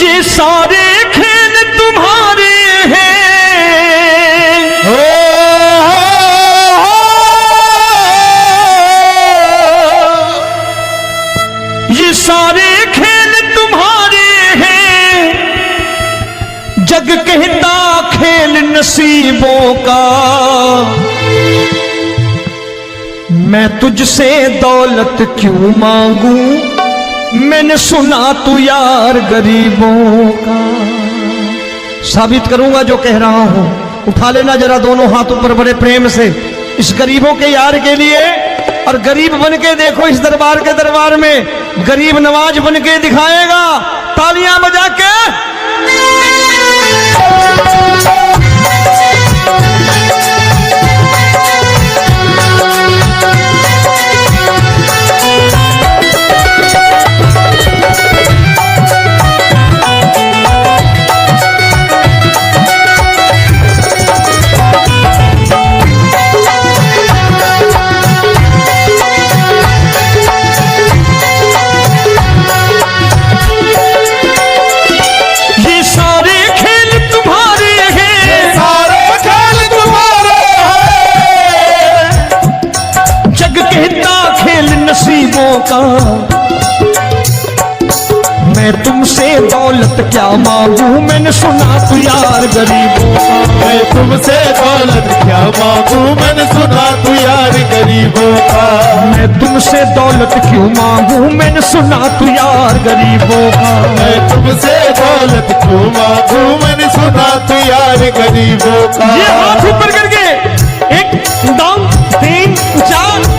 ये सारे खेल तुम्हारे हैं, ये सारे खेल तुम्हारे हैं, जग कहता खेल नसीबों का। मैं तुझसे दौलत क्यों मांगू, मैंने सुना तू यार गरीबों का। साबित करूंगा जो कह रहा हूं। उठा लेना जरा दोनों हाथ ऊपर बड़े प्रेम से इस गरीबों के यार के लिए, और गरीब बन के देखो इस दरबार के दरबार में गरीब नवाज बन के दिखाएगा, तालियां बजा के। का मैं तुमसे दौलत क्या मांगू, मैंने सुना तू यार गरीबों का। मैं तुमसे दौलत क्या मांगू, मैंने सुना तू यार गरीबों का। मैं तुमसे दौलत क्यों मांगू, मैंने सुना तू यार गरीबों का। मैं तुमसे दौलत क्यों मांगू, मैंने सुना तू यार गरीबों का। ये हाथ ऊपर करके 1 2 3 4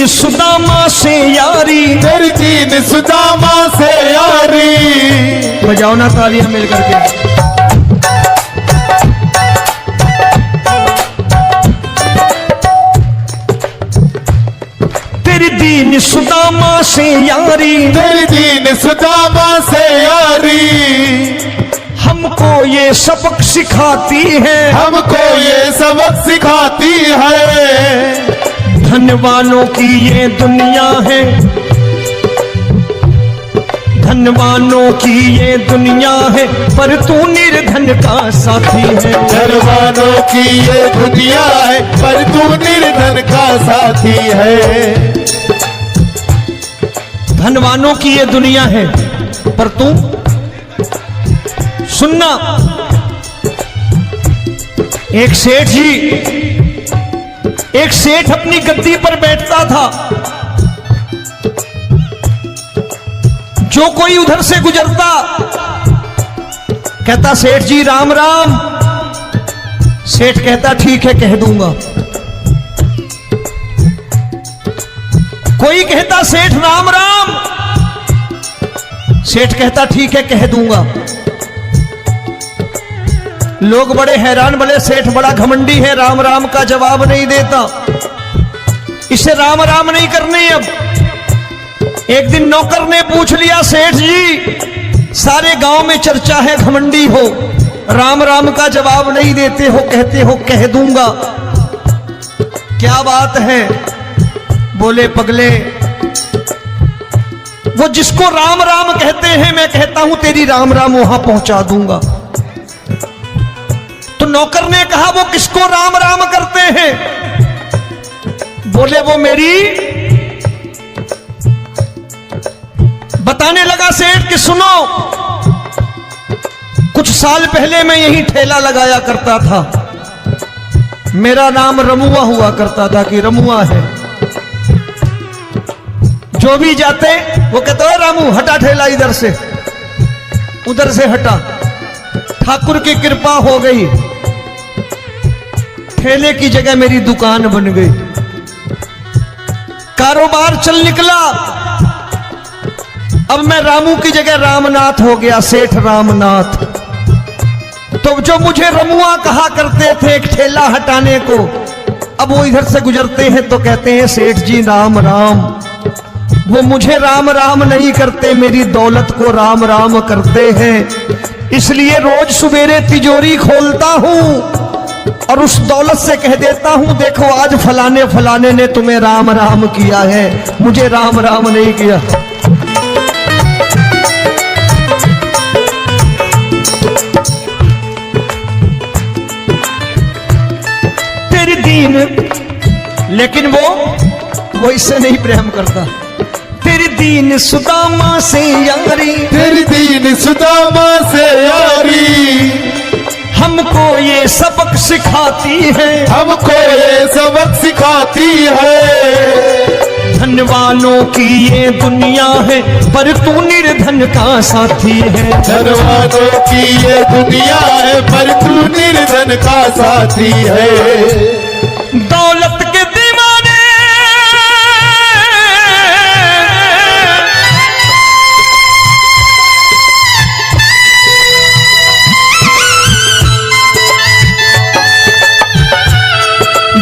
सुदामा से यारी, तेरी दीन सुदामा से यारी। बजाओ ना तालियां मिल करके। तेरी दीन सुदामा से यारी, तेरी दीन सुदामा से यारी। हमको ये सबक सिखाती है, हमको ये सबक सिखाती है। धनवानों की ये दुनिया है, धनवानों की ये दुनिया है, पर तू निर्धन का साथी है। धनवानों की ये दुनिया है, पर तू निर्धन का साथी है। धनवानों की ये दुनिया है, पर तू सुनना। एक सेठ अपनी गद्दी पर बैठता था। जो कोई उधर से गुजरता कहता सेठ जी राम राम। सेठ कहता ठीक है कह दूंगा। कोई कहता सेठ राम राम। सेठ कहता ठीक है कह दूंगा। लोग बड़े हैरान, बोले सेठ बड़ा घमंडी है, राम राम का जवाब नहीं देता, इसे राम राम नहीं करने। अब एक दिन नौकर ने पूछ लिया सेठ जी सारे गांव में चर्चा है घमंडी हो, राम राम का जवाब नहीं देते हो, कहते हो कह दूंगा, क्या बात है? बोले पगले वो जिसको राम राम कहते हैं मैं कहता हूं तेरी राम राम वहां पहुंचा दूंगा। तो नौकर ने कहा वो किसको राम राम करते हैं? बोले वो मेरी। बताने लगा सेठ कि सुनो, कुछ साल पहले मैं यही ठेला लगाया करता था, मेरा नाम रमुआ हुआ करता था कि रमुआ है। जो भी जाते वो कहते हो रामू हटा ठेला इधर से, उधर से हटा। ठाकुर की कृपा हो गई, ठेले की जगह मेरी दुकान बन गई, कारोबार चल निकला। अब मैं रामू की जगह रामनाथ हो गया, सेठ रामनाथ। तो जो मुझे रमुआ कहा करते थे एक ठेला हटाने को, अब वो इधर से गुजरते हैं तो कहते हैं सेठ जी राम राम। वो मुझे राम राम नहीं करते, मेरी दौलत को राम राम करते हैं। इसलिए रोज सवेरे तिजोरी खोलता हूं और उस दौलत से कह देता हूं, देखो आज फलाने फलाने ने तुम्हें राम राम किया है, मुझे राम राम नहीं किया। तेरी दीन, लेकिन वो इससे नहीं प्रेम करता। तेरी दीन सुदामा से यारी, तेरी दीन सुदामा से यारी, हमको ये सबक सिखाती है, हमको ये सबक सिखाती है। धन वालों की ये दुनिया है, पर तू निर्धन का साथी है। धन वालों की ये दुनिया है, पर तू निर्धन का साथी है। दौलत के दीवाने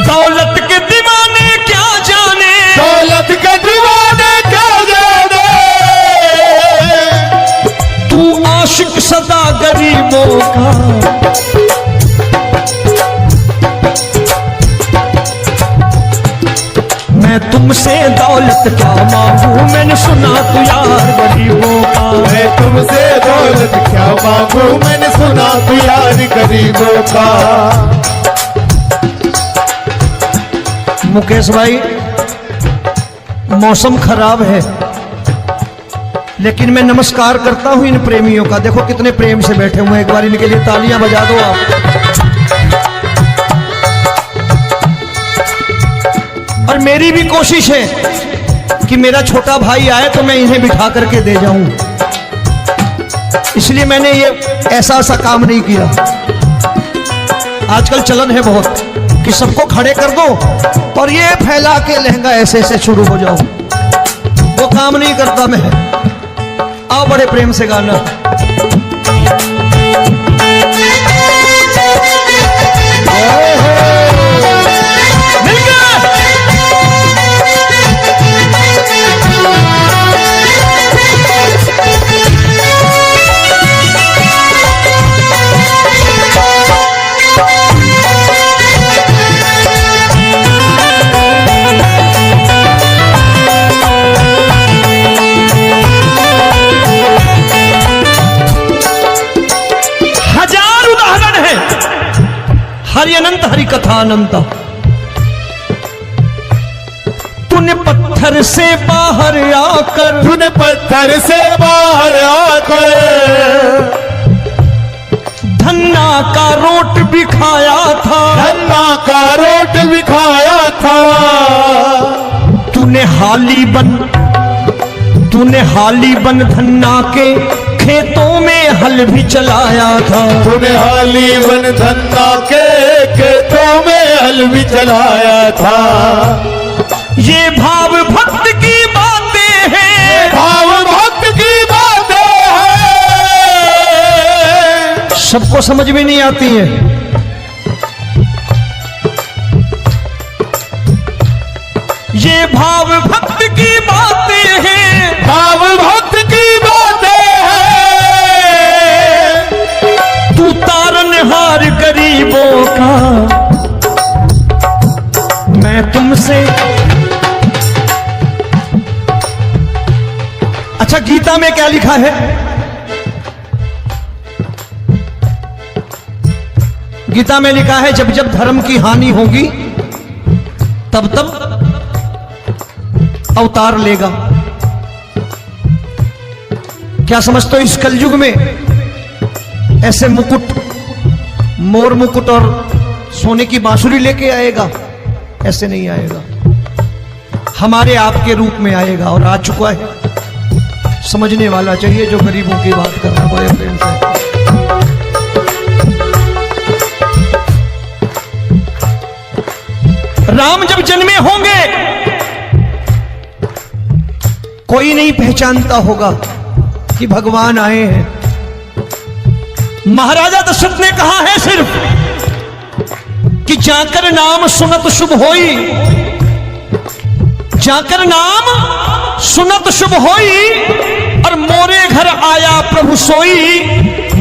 दौलत के दीवाने क्या जाने, दौलत के दीवाने क्या जाने, तू आशिक सदा गरीबों का। मैं तुमसे दौलत क्या मांगू, मैंने सुना तू यार गरीबों का। मैं तुमसे दौलत क्या मांगू, मैंने सुना तू यार गरीबों का। मुकेश भाई, मौसम खराब है, लेकिन मैं नमस्कार करता हूं इन प्रेमियों का। देखो कितने प्रेम से बैठे हुए हैं, एक बार इनके लिए तालियां बजा दो आप। और मेरी भी कोशिश है कि मेरा छोटा भाई आए तो मैं इन्हें बिठा करके दे जाऊं, इसलिए मैंने ये ऐसा काम नहीं किया। आजकल चलन है बहुत कि सबको खड़े कर दो और ये फैला के लहंगा ऐसे ऐसे शुरू हो जाओ, वो काम नहीं करता मैं। आओ बड़े प्रेम से गाना। हरि अनंत हरि कथा अनंत। तूने पत्थर से बाहर आकर, तूने पत्थर से बाहर आकर धन्ना का रोट भी खाया था, धन्ना का रोट भी खाया था। तूने हाली बन धन्ना के खेतों में हल भी चलाया था। तूने हाली बन धन्ना के खेतों में हल भी चलाया था। ये भाव भक्त की बातें हैं, भाव भक्त की बातें हैं, सबको समझ में नहीं आती है। ये भाव भक्त की बातें हैं, भाव भक्त की बातें हैं। तू तारनहार गरीबों का, मैं तुमसे। अच्छा, गीता में क्या लिखा है? गीता में लिखा है जब जब धर्म की हानि होगी तब तब अवतार लेगा। क्या समझते हो इस कलयुग में ऐसे मुकुट, मोर मुकुट और सोने की बांसुरी लेके आएगा? ऐसे नहीं आएगा, हमारे आपके रूप में आएगा और आ चुका है। समझने वाला चाहिए जो गरीबों की बात कर रहा है बड़े प्रेम से। राम जब जन्मे होंगे कोई नहीं पहचानता होगा कि भगवान आए हैं। महाराजा दशरथ ने कहा है सिर्फ कि जाकर नाम सुनत शुभ होई, जाकर नाम सुनत शुभ होई, और मोरे घर आया प्रभु सोई,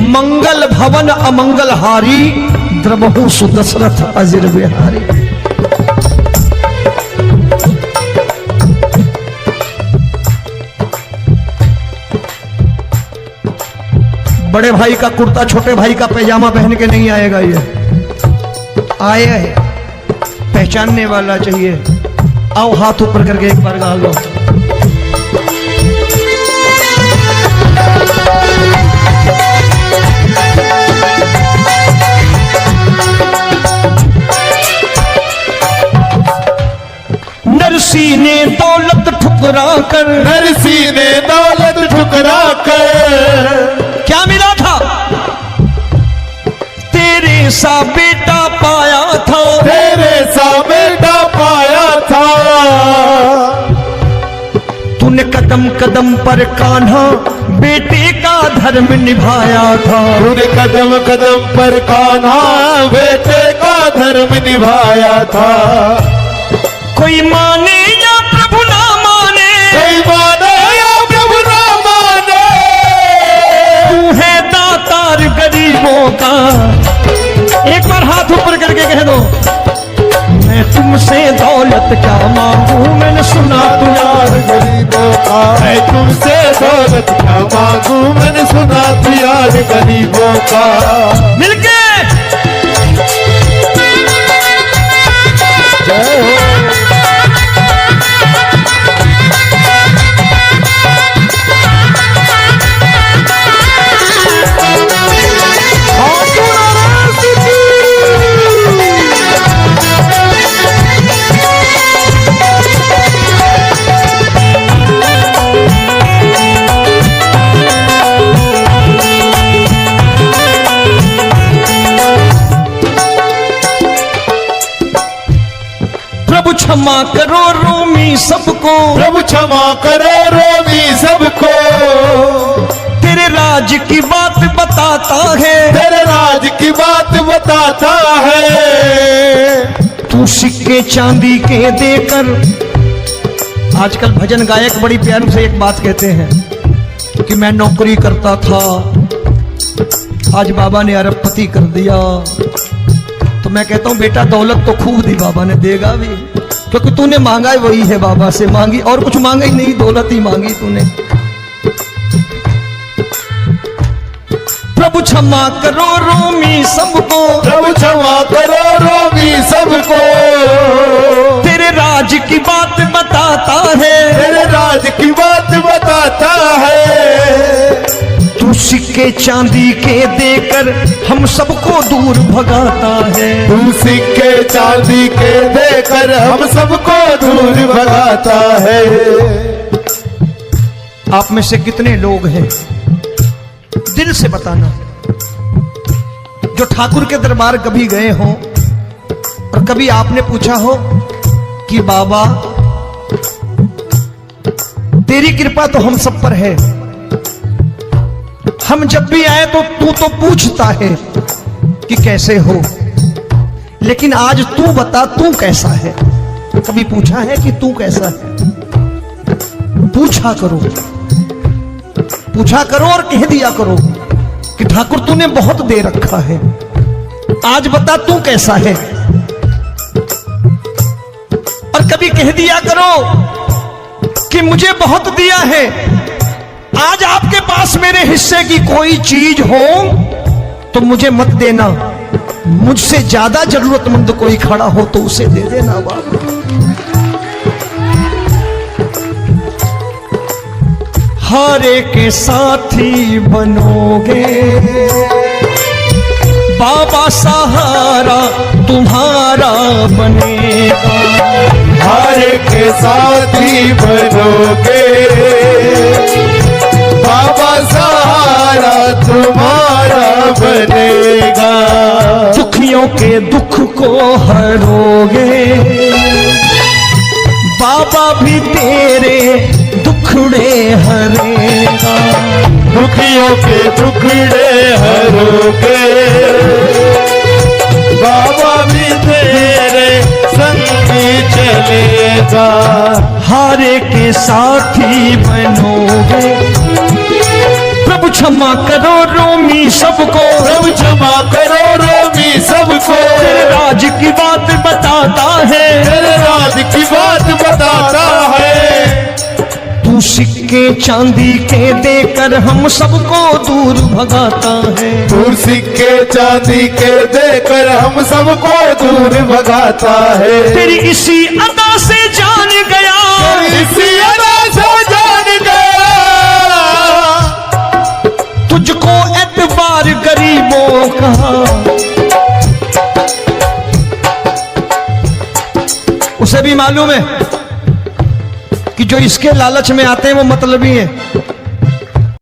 मंगल भवन अमंगल हारी, द्रबहु सुदशरथ अजिर बिहारी। बड़े भाई का कुर्ता छोटे भाई का पैजामा पहन के नहीं आएगा, ये आया है पहचानने वाला चाहिए। आओ हाथ ऊपर करके एक बार गा लो। नरसी ने दौलत ठुकरा कर, नरसी ने दौलत ठुकरा कर, क्या मिला था? तेरे सा बेटा पाया था, तेरे सा बेटा पाया था। तूने कदम कदम पर कान्हा बेटे का धर्म निभाया था, तूने कदम कदम पर कान्हा बेटे का धर्म निभाया था। कोई माने या प्रभु ना माने, कोई माने या प्रभु ना माने, तू है दातार गरीबों का। एक बार हाथ ऊपर करके कह दो, मैं तुमसे दौलत क्या मांगू, मैंने सुना तू यार गरीबों का। मैं तुमसे दौलत क्या मांगू, मैंने सुना तू यार गरीबों का। मिलके जय हो। प्रभु क्षमा करो रोमी सबको, प्रभु क्षमा करो रोमी सबको। तेरे राज की बात बताता है, तेरे राज की बात बताता है। तू सिक्के चांदी के देकर। आजकल भजन गायक बड़ी प्यार से एक बात कहते हैं कि मैं नौकरी करता था, आज बाबा ने अरबपति कर दिया। तो मैं कहता हूं बेटा दौलत तो खूब दी बाबा ने, देगा भी, क्योंकि तूने मांगा है वही है बाबा से मांगी, और कुछ मांगा ही नहीं, दौलत ही मांगी तूने। प्रभु क्षमा करो रोमी सबको, प्रभु क्षमा करो रोमी सबको। तेरे राज की बात बताता है, तेरे राज की बात बताता है। तू सिक्के चांदी के देकर हम सबको दूर भगाता है। तू सिक्के चांदी के देकर हम सबको दूर भगाता है। आप में से कितने लोग हैं, दिल से बताना, जो ठाकुर के दरबार कभी गए हो और कभी आपने पूछा हो कि बाबा तेरी कृपा तो हम सब पर है, हम जब भी आए तो तू तो पूछता है कि कैसे हो, लेकिन आज तू बता तू कैसा है। कभी पूछा है कि तू कैसा है? पूछा करो, पूछा करो और कह दिया करो कि ठाकुर तूने बहुत दे रखा है, आज बता तू कैसा है। और कभी कह दिया करो कि मुझे बहुत दिया है, आज आपके पास मेरे हिस्से की कोई चीज हो तो मुझे मत देना, मुझसे ज्यादा जरूरतमंद कोई खड़ा हो तो उसे दे देना बाबा। हारे के साथी बनोगे बाबा, सहारा तुम्हारा बनेगा। हारे के साथी बनोगे बाबा, सहारा तुम्हारा बनेगा। दुखियों के दुख को हरोगे बाबा, भी तेरे दुखड़े दुखियों के टुकड़े हरोगे, बाबा भी तेरे संगी चलेगा। हारे के साथी बनोगे, प्रभु क्षमा करो रोमी सबको, प्रभु क्षमा करो रोमी सबको, तेरे राज की बात बताता है, तेरे राज की बात बताता है। तू सिक्के चांदी के देकर हम सबको दूर भगाता है, दूर सिक्के चांदी के देकर हम सबको दूर भगाता है। तेरी इसी अदा से जान गया, इसी अदा से जान गया, तुझको एतबार गरीबों का। उसे भी मालूम है कि जो इसके लालच में आते हैं वो मतलबी हैं।